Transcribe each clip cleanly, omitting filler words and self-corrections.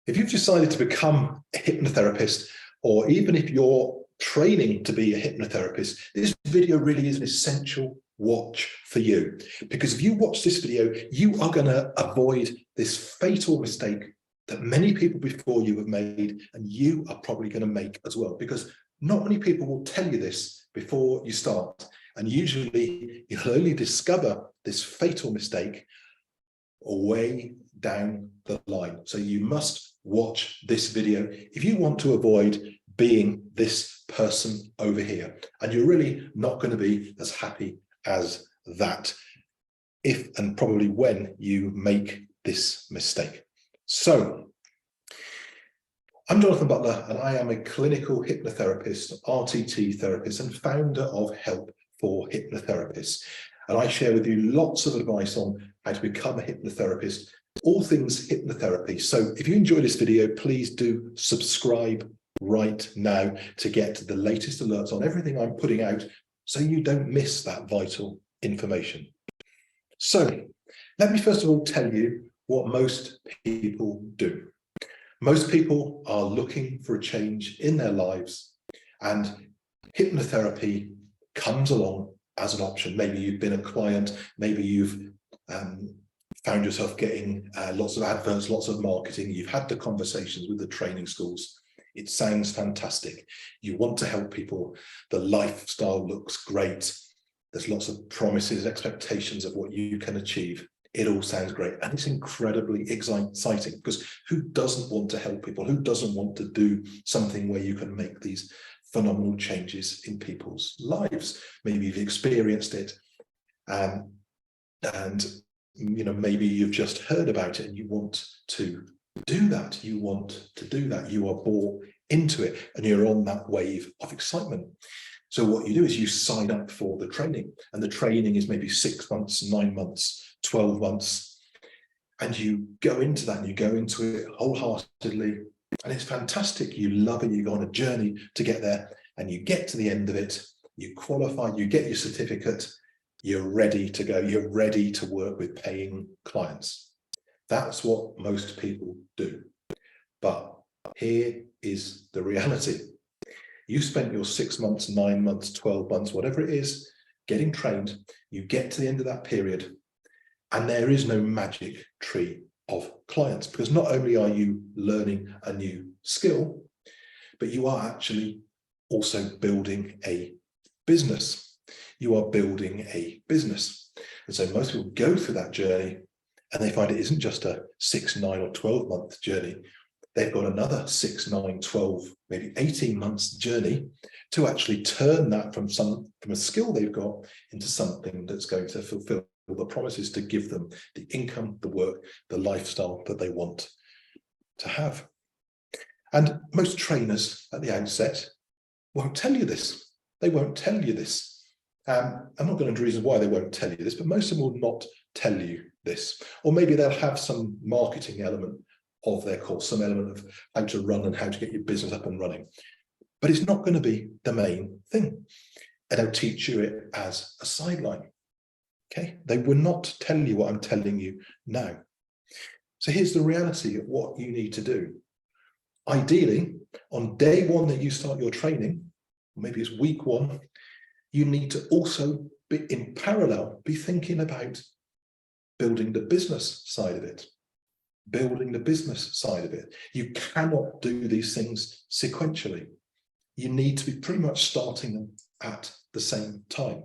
If you've decided to become a hypnotherapist, or even if you're training to be a hypnotherapist, this video really is an essential watch for you. Because if you watch this video, you are going to avoid this fatal mistake that many people before you have made, and you are probably going to make as well. Because not many people will tell you this before you start. And usually you'll only discover this fatal mistake way down the line. So you must watch this video if you want to avoid being this person over here. And you're really not going to be as happy as that if and probably when you make this mistake. So I'm Jonathan Butler, and I am a clinical hypnotherapist, RTT therapist, and founder of Help for Hypnotherapists. And I share with you lots of advice on how to become a hypnotherapist, all things hypnotherapy. So if you enjoy this video, please do subscribe right now to get the latest alerts on everything I'm putting out, so you don't miss that vital information. So let me first of all tell you what most people do. Most people are looking for a change in their lives, and hypnotherapy comes along as an option. Maybe you've been a client, maybe you've found yourself getting lots of adverts, lots of marketing, you've had the conversations with the training schools. It sounds fantastic. You want to help people. The lifestyle looks great. There's lots of promises, expectations of what you can achieve. It all sounds great, and it's incredibly exciting, because who doesn't want to help people? Who doesn't want to do something where you can make these phenomenal changes in people's lives? Maybe you've experienced it, and you know, maybe you've just heard about it and you want to do that. You want to do that. You are bought into it, and you're on that wave of excitement. So what you do is you sign up for the training, and the training is maybe 6 months, 9 months, 12 months, and you go into that and you go into it wholeheartedly, and it's fantastic. You love it. You go on a journey to get there, and you get to the end of it, you qualify, you get your certificate, you're ready to go, you're ready to work with paying clients. That's what most people do. But here is the reality. You spent your 6 months, 9 months, 12 months, whatever it is, getting trained. You get to the end of that period, and there is no magic tree of clients, because not only are you learning a new skill, but you are actually also building a business. You are building a business. And so most people go through that journey, and they find it isn't just a 6, 9 or 12-month journey. They've got another 6, 9, 12, maybe 18 months journey to actually turn that from a skill they've got into something that's going to fulfill the promises to give them the income, the work, the lifestyle that they want to have. And most trainers at the outset won't tell you this. They won't tell you this. I'm not going into reasons why they won't tell you this, but most of them will not tell you this. Or maybe they'll have some marketing element of their course, some element of how to run and how to get your business up and running. But it's not going to be the main thing. And they'll teach you it as a sideline. Okay, they will not tell you what I'm telling you now. So here's the reality of what you need to do. Ideally, on day one that you start your training, maybe it's week 1, you need to also be in parallel, be thinking about building the business side of it. Building the business side of it. You cannot do these things sequentially. You need to be pretty much starting them at the same time.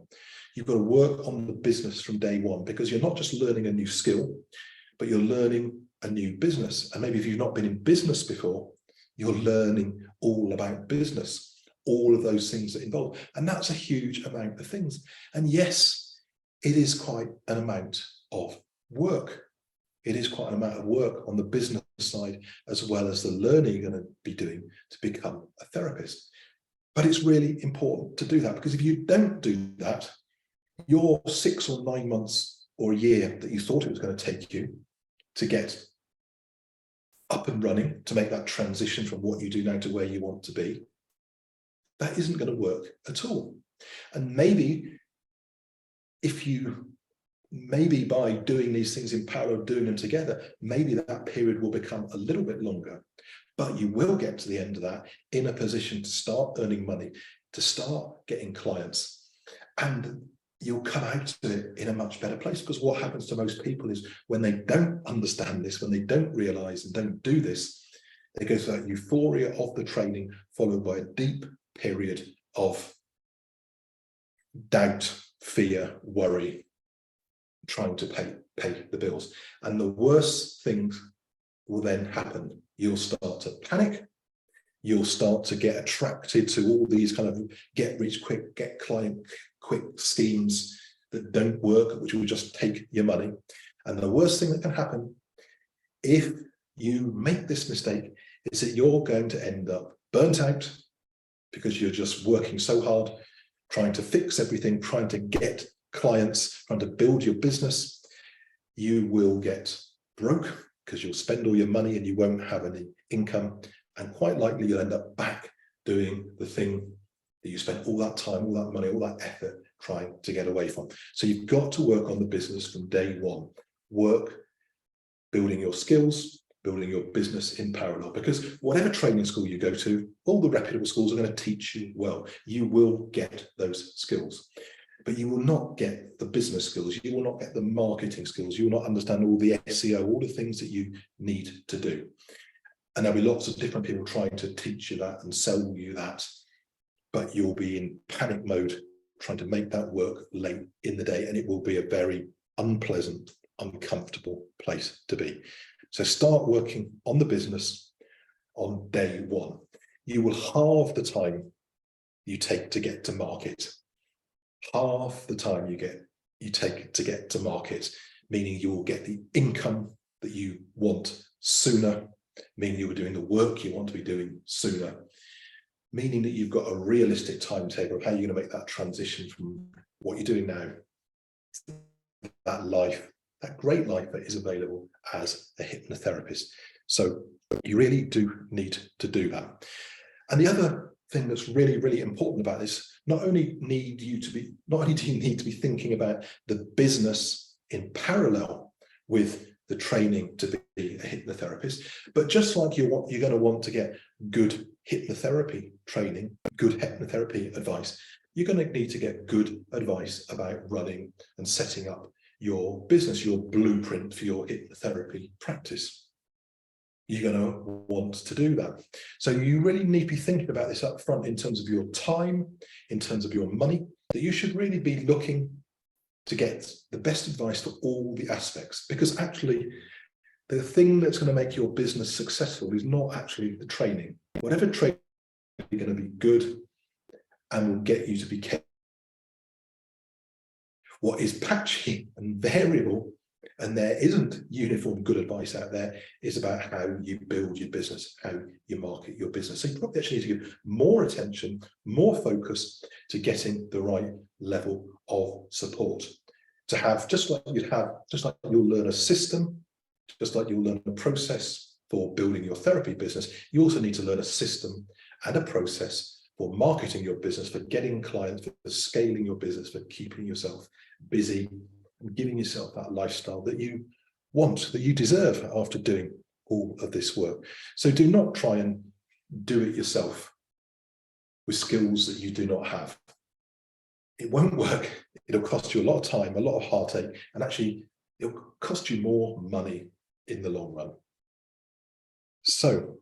You've got to work on the business from day one, because you're not just learning a new skill, but you're learning a new business. And maybe if you've not been in business before, you're learning all about business, all of those things that involve. And that's a huge amount of things. And yes, it is quite an amount of work. It is quite an amount of work on the business side, as well as the learning you're going to be doing to become a therapist. But it's really important to do that, because if you don't do that, your 6 or 9 months or a year that you thought it was going to take you to get up and running, to make that transition from what you do now to where you want to be, that isn't going to work at all. And maybe if you maybe by doing these things in parallel, doing them together, maybe that period will become a little bit longer, but you will get to the end of that in a position to start earning money, to start getting clients, and you'll come out to it in a much better place. Because what happens to most people is when they don't understand this, when they don't realize and don't do this, they go through that euphoria of the training, followed by a deep period of doubt, fear, worry, trying to pay the bills. And the worst things will then happen. You'll start to panic. You'll start to get attracted to all these kind of get rich quick, get client quick schemes that don't work, which will just take your money. And the worst thing that can happen if you make this mistake is that you're going to end up burnt out, because you're just working so hard, trying to fix everything, trying to get clients, trying to build your business. You will get broke because you'll spend all your money and you won't have any income. And quite likely you'll end up back doing the thing that you spent all that time, all that money, all that effort trying to get away from. So you've got to work on the business from day one. Work building your skills, building your business in parallel, because whatever training school you go to, all the reputable schools are going to teach you well. You will get those skills, but you will not get the business skills. You will not get the marketing skills. You will not understand all the SEO, all the things that you need to do. And there'll be lots of different people trying to teach you that and sell you that, but you'll be in panic mode trying to make that work late in the day, and it will be a very unpleasant, uncomfortable place to be. So start working on the business on day one. You will halve the time you take to get to market. Half the time you take to get to market, meaning you will get the income that you want sooner, meaning you were doing the work you want to be doing sooner, meaning that you've got a realistic timetable of how you're going to make that transition from what you're doing now to that life, that great life that is available as a hypnotherapist. So you really do need to do that. And the other thing that's really, really important about this, not only do you need to be thinking about the business in parallel with the training to be a hypnotherapist, but just like you're going to want to get good hypnotherapy training, good hypnotherapy advice, you're going to need to get good advice about running and setting up your business, your blueprint for your hypnotherapy practice. You're going to want to do that. So you really need to be thinking about this up front in terms of your time, in terms of your money, that you should really be looking to get the best advice for all the aspects, because actually the thing that's going to make your business successful is not actually the training. Whatever training is going to be good and will get you to be careful. What is patchy and variable, and there isn't uniform good advice out there, is about how you build your business, how you market your business. So you probably actually need to give more attention, more focus to getting the right level of support. To have, just like you'll learn a system, just like you'll learn a process for building your therapy business, you also need to learn a system and a process for marketing your business, for getting clients, for scaling your business, for keeping yourself busy and giving yourself that lifestyle that you want, that you deserve after doing all of this work. So do not try and do it yourself with skills that you do not have. It won't work. It'll cost you a lot of time, a lot of heartache, and actually it'll cost you more money in the long run. So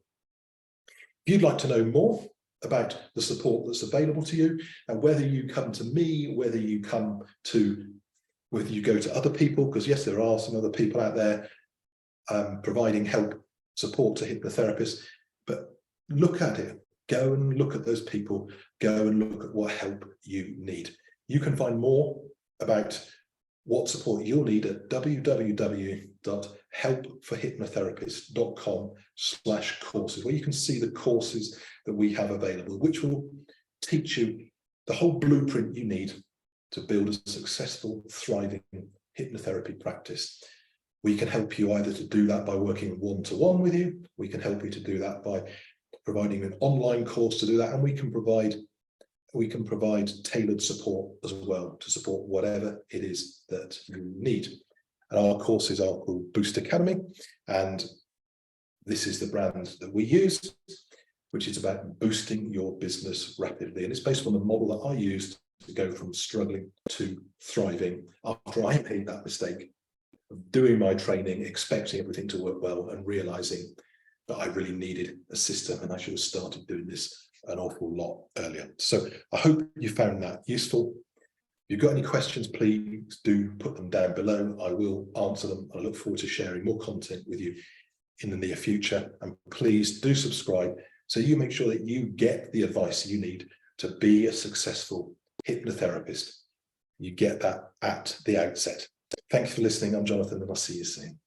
if you'd like to know more about the support that's available to you, and whether you come to me, whether you go to other people, because yes, there are some other people out there providing help, support to hypnotherapists, but look at it. Go and look at those people. Go and look at what help you need. You can find more about what support you'll need at www.helpforhypnotherapists.com/courses, where you can see the courses that we have available, which will teach you the whole blueprint you need to build a successful, thriving hypnotherapy practice. We can help you either to do that by working one-to-one with you. We can help you to do that by providing an online course to do that, and we can provide we can provide tailored support as well to support whatever it is that you need. And our courses are called Boost Academy, and this is the brand that we use, which is about boosting your business rapidly. And it's based on the model that I used to go from struggling to thriving after I made that mistake of doing my training, expecting everything to work well, and realizing that I really needed a system and I should have started doing this an awful lot earlier. So I hope you found that useful. If you've got any questions, please do put them down below. I will answer them. I look forward to sharing more content with you in the near future. And please do subscribe so you make sure that you get the advice you need to be a successful hypnotherapist. You get that at the outset. Thank you for listening. I'm Jonathan, and I'll see you soon.